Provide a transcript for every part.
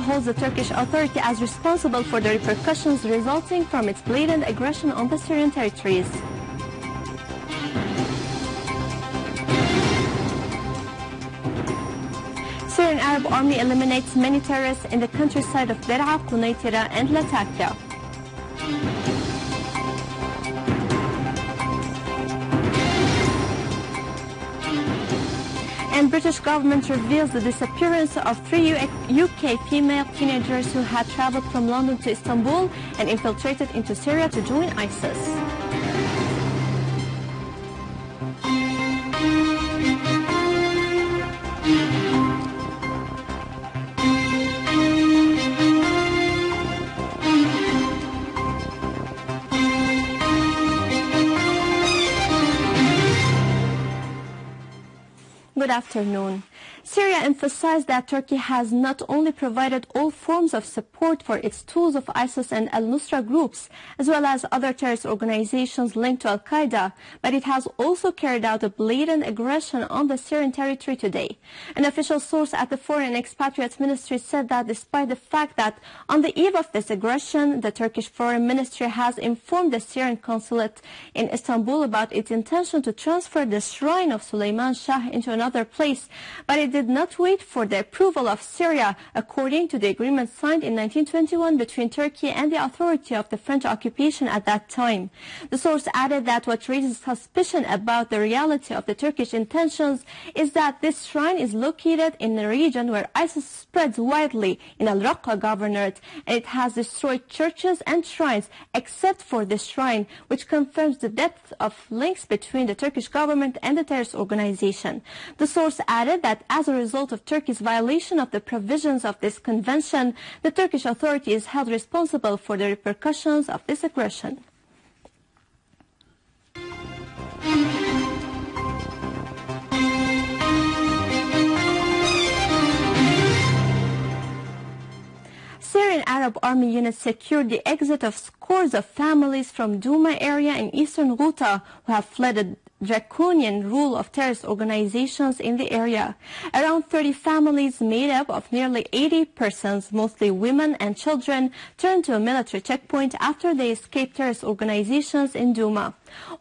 holds the Turkish Authority as responsible for the repercussions resulting from its blatant aggression on the Syrian territories. Syrian Arab Army eliminates many terrorists in the countryside of Der'a, Quneitira and Latakia. And British government reveals the disappearance of 3 UK female teenagers who had traveled from London to Istanbul and infiltrated into Syria to join ISIS. Good afternoon. Syria emphasized that Turkey has not only provided all forms of support for its tools of ISIS and al-Nusra groups, as well as other terrorist organizations linked to al-Qaeda, but it has also carried out a blatant aggression on the Syrian territory today. An official source at the Foreign and Expatriates Ministry said that despite the fact that on the eve of this aggression, the Turkish Foreign Ministry has informed the Syrian consulate in Istanbul about its intention to transfer the shrine of Suleiman Shah into another place, but it did not wait for the approval of Syria, according to the agreement signed in 1921 between Turkey and the authority of the French occupation at that time. The source added that what raises suspicion about the reality of the Turkish intentions is that this shrine is located in a region where ISIS spreads widely in Al-Raqqa governorate, and it has destroyed churches and shrines except for this shrine, which confirms the depth of links between the Turkish government and the terrorist organization. The source added that as a result of Turkey's violation of the provisions of this convention, the Turkish authority is held responsible for the repercussions of this aggression. Syrian Arab Army units secured the exit of scores of families from Douma area in eastern Ghouta who have fled a draconian rule of terrorist organizations in the area. Around 30 families made up of nearly 80 persons, mostly women and children, turned to a military checkpoint after they escaped terrorist organizations in Douma.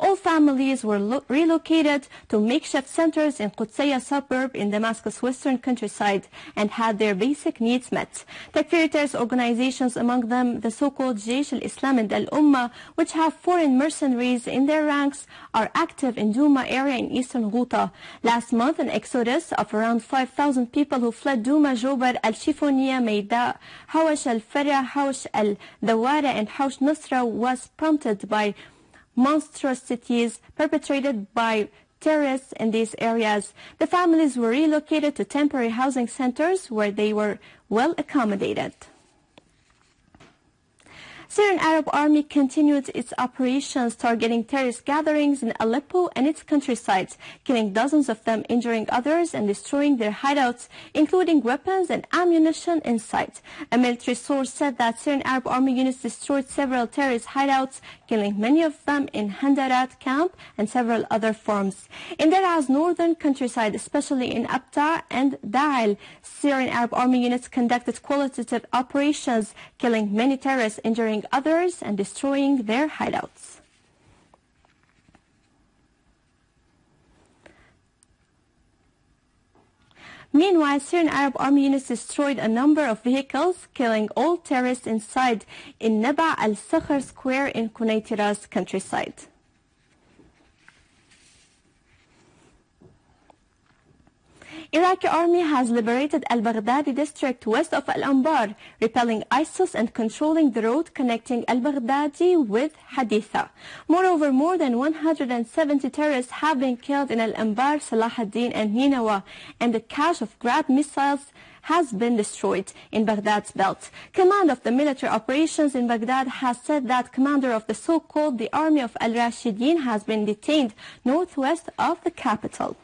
All families were relocated to makeshift centers in Qudsiyya suburb in Damascus western countryside and had their basic needs met. Takfiri terrorist organizations, among them the so-called Jaysh al-Islam and al-Ummah, which have foreign mercenaries in their ranks, are active in Douma area in eastern Ghouta. Last month, an exodus of around 5,000 people who fled Douma, Jobar, al-Shifoniya, Meida, Hawash al-Farah, Hawash al-Dawara and al-Nusra was prompted by monstrosities perpetrated by terrorists in these areas. The families were relocated to temporary housing centers where they were well accommodated. Syrian Arab Army continued its operations targeting terrorist gatherings in Aleppo and its countrysides, killing dozens of them, injuring others, and destroying their hideouts, including weapons and ammunition inside. A military source said that Syrian Arab Army units destroyed several terrorist hideouts, killing many of them in Handarat camp and several other farms. In Der'a's northern countryside, especially in Abta and Da'il, Syrian Arab Army units conducted qualitative operations, killing many terrorists, injuring others, and destroying their hideouts. Meanwhile, Syrian Arab Army units destroyed a number of vehicles, killing all terrorists inside in Naba al-Sakhr Square in Quneitira's countryside. Iraqi army has liberated al-Baghdadi district west of al-Anbar, repelling ISIS and controlling the road connecting al-Baghdadi with Haditha. Moreover, more than 170 terrorists have been killed in al-Anbar, Salahuddin and Ninawa, and the cache of Grad missiles has been destroyed in Baghdad's belt. Command of the military operations in Baghdad has said that commander of the so-called the Army of al-Rashidin has been detained northwest of the capital.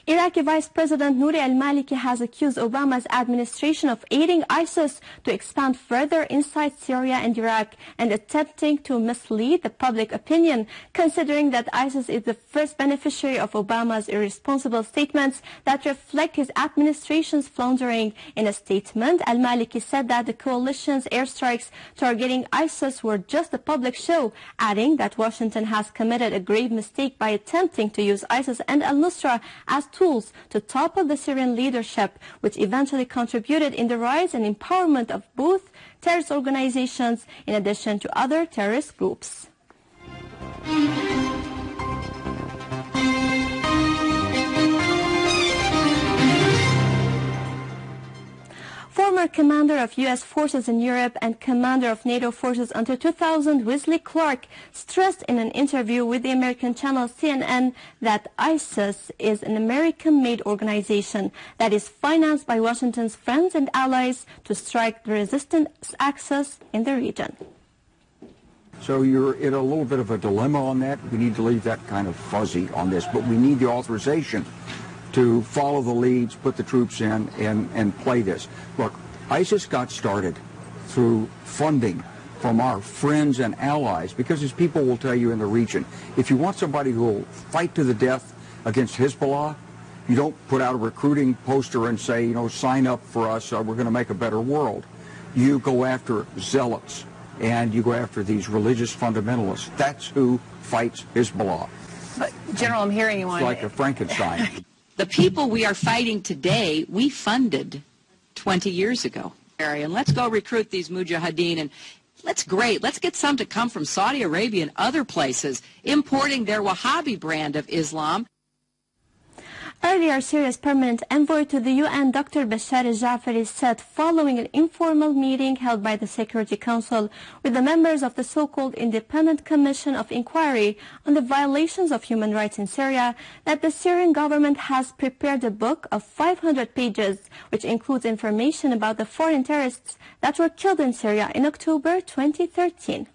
Iraqi Vice President Nouri al-Maliki has accused Obama's administration of aiding ISIS to expand further inside Syria and Iraq and attempting to mislead the public opinion, considering that ISIS is the first beneficiary of Obama's irresponsible statements that reflect his administration's floundering. In a statement, al-Maliki said that the coalition's airstrikes targeting ISIS were just a public show, adding that Washington has committed a grave mistake by attempting to use ISIS and al-Nusra as tools to topple the Syrian leadership, which eventually contributed in the rise and empowerment of both terrorist organizations in addition to other terrorist groups. Former commander of U.S. forces in Europe and commander of NATO forces until 2000, Wesley Clark, stressed in an interview with the American channel CNN that ISIS is an American-made organization that is financed by Washington's friends and allies to strike the resistance axis in the region. So you're in a little bit of a dilemma on that. We need to leave that kind of fuzzy on this, but we need the authorization to follow the leads, put the troops in, and play this. Look, ISIS got started through funding from our friends and allies, because as people will tell you in the region, if you want somebody who will fight to the death against Hezbollah, you don't put out a recruiting poster and say, you know, sign up for us, we're going to make a better world. You go after zealots, and you go after these religious fundamentalists. That's who fights Hezbollah. But, General, I'm hearing you on... It's like a Frankenstein. The people we are fighting today, we funded 20 years ago. And let's go recruit these mujahideen, and let's get some to come from Saudi Arabia and other places, importing their Wahhabi brand of Islam. Earlier, Syria's permanent envoy to the UN, Dr. Bashar al-Jafari, said following an informal meeting held by the Security Council with the members of the so-called Independent Commission of Inquiry on the violations of human rights in Syria that the Syrian government has prepared a book of 500 pages, which includes information about the foreign terrorists that were killed in Syria in October 2013.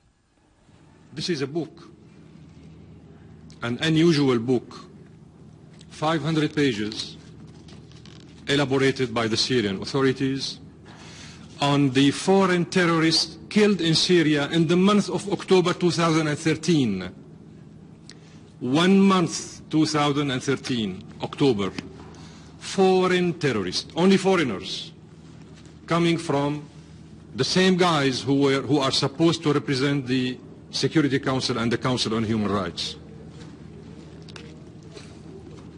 This is a book, an unusual book. 500 pages elaborated by the Syrian authorities on the foreign terrorists killed in Syria in the month of October 2013. 1 month, 2013, October. Foreign terrorists, only foreigners, coming from the same guys who are supposed to represent the Security Council and the Council on Human Rights.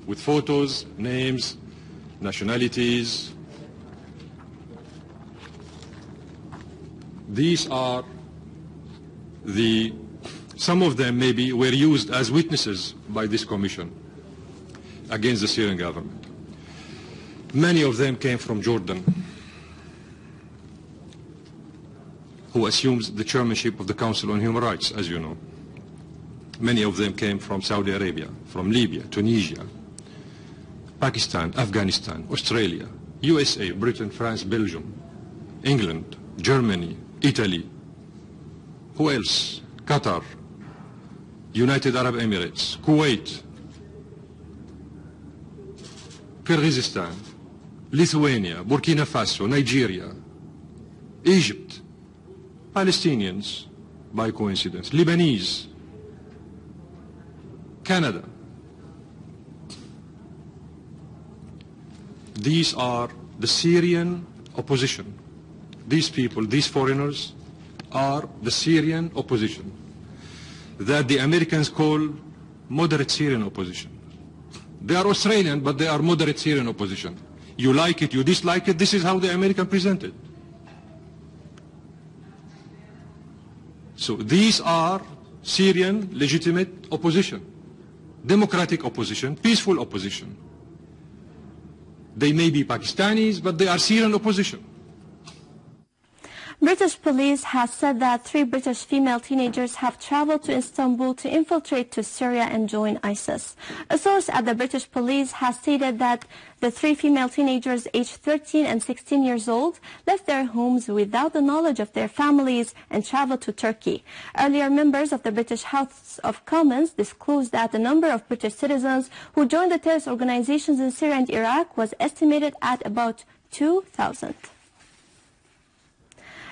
With photos, names, nationalities. These are some of them maybe were used as witnesses by this commission against the Syrian government. Many of them came from Jordan, who assumes the chairmanship of the Council on Human Rights, as you know. Many of them came from Saudi Arabia, from Libya, Tunisia, Pakistan, Afghanistan, Australia, USA, Britain, France, Belgium, England, Germany, Italy. Who else? Qatar, United Arab Emirates, Kuwait, Kyrgyzstan, Lithuania, Burkina Faso, Nigeria, Egypt, Palestinians, by coincidence, Lebanese, Canada. These are the Syrian opposition. These people, these foreigners, are the Syrian opposition that the Americans call moderate Syrian opposition. They are Australian, but they are moderate Syrian opposition. You like it, you dislike it, this is how the American present it. So these are Syrian legitimate opposition, democratic opposition, peaceful opposition. They may be Pakistanis, but they are Syrian opposition. British police has said that 3 British female teenagers have traveled to Istanbul to infiltrate to Syria and join ISIS. A source at the British police has stated that the 3 female teenagers aged 13 and 16 years old left their homes without the knowledge of their families and traveled to Turkey. Earlier, members of the British House of Commons disclosed that the number of British citizens who joined the terrorist organizations in Syria and Iraq was estimated at about 2,000.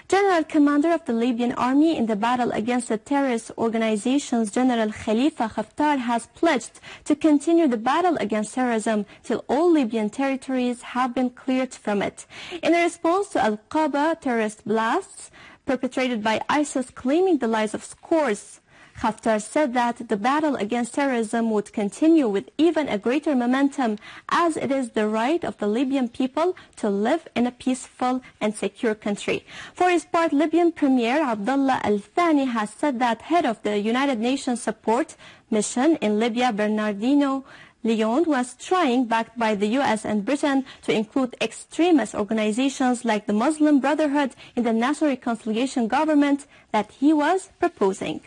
General Commander of the Libyan Army in the battle against the terrorist organizations, General Khalifa Haftar, has pledged to continue the battle against terrorism till all Libyan territories have been cleared from it. In a response to Al-Qaba terrorist blasts perpetrated by ISIS claiming the lives of scores, Haftar said that the battle against terrorism would continue with even a greater momentum, as it is the right of the Libyan people to live in a peaceful and secure country. For his part, Libyan Premier Abdullah Al-Thani has said that head of the United Nations support mission in Libya, Bernardino Leon, was trying, backed by the US and Britain, to include extremist organizations like the Muslim Brotherhood in the National Reconciliation Government that he was proposing.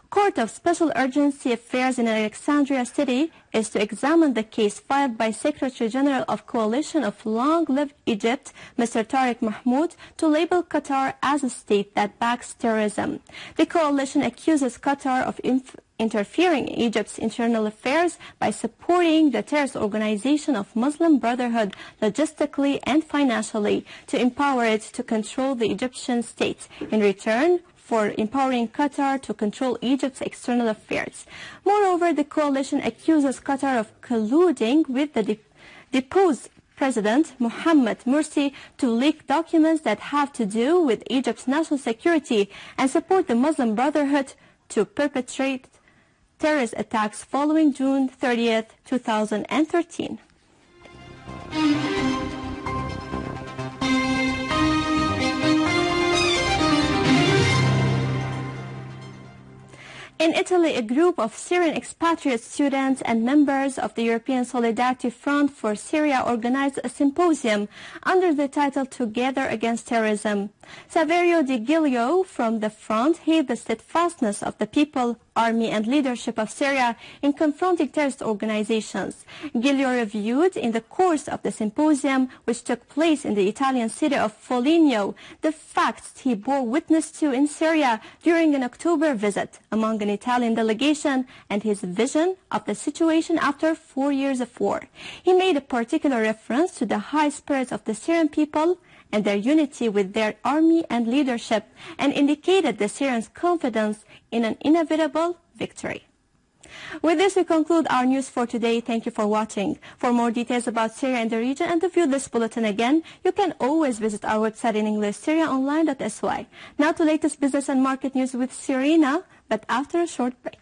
Court of Special Urgency Affairs in Alexandria City is to examine the case filed by Secretary General of Coalition of Long Live Egypt, Mr. Tariq Mahmoud, to label Qatar as a state that backs terrorism. The coalition accuses Qatar of interfering in Egypt's internal affairs by supporting the terrorist organization of Muslim Brotherhood logistically and financially to empower it to control the Egyptian state. In return for empowering Qatar to control Egypt's external affairs. Moreover, the coalition accuses Qatar of colluding with the deposed President Mohammed Morsi to leak documents that have to do with Egypt's national security and support the Muslim Brotherhood to perpetrate terrorist attacks following June 30th, 2013. In Italy, a group of Syrian expatriate students and members of the European Solidarity Front for Syria organized a symposium under the title Together Against Terrorism. Saverio Di Giglio from the front hailed the steadfastness of the people, army and leadership of Syria in confronting terrorist organizations. Giglio reviewed in the course of the symposium, which took place in the Italian city of Foligno, the facts he bore witness to in Syria during an October visit among an Italian delegation and his vision of the situation after 4 years of war. He made a particular reference to the high spirits of the Syrian people and their unity with their army and leadership, and indicated the Syrians' confidence in an inevitable victory. With this, we conclude our news for today. Thank you for watching. For more details about Syria and the region and to view this bulletin again, you can always visit our website in English, syriaonline.sy. Now to latest business and market news with Serena, but after a short break.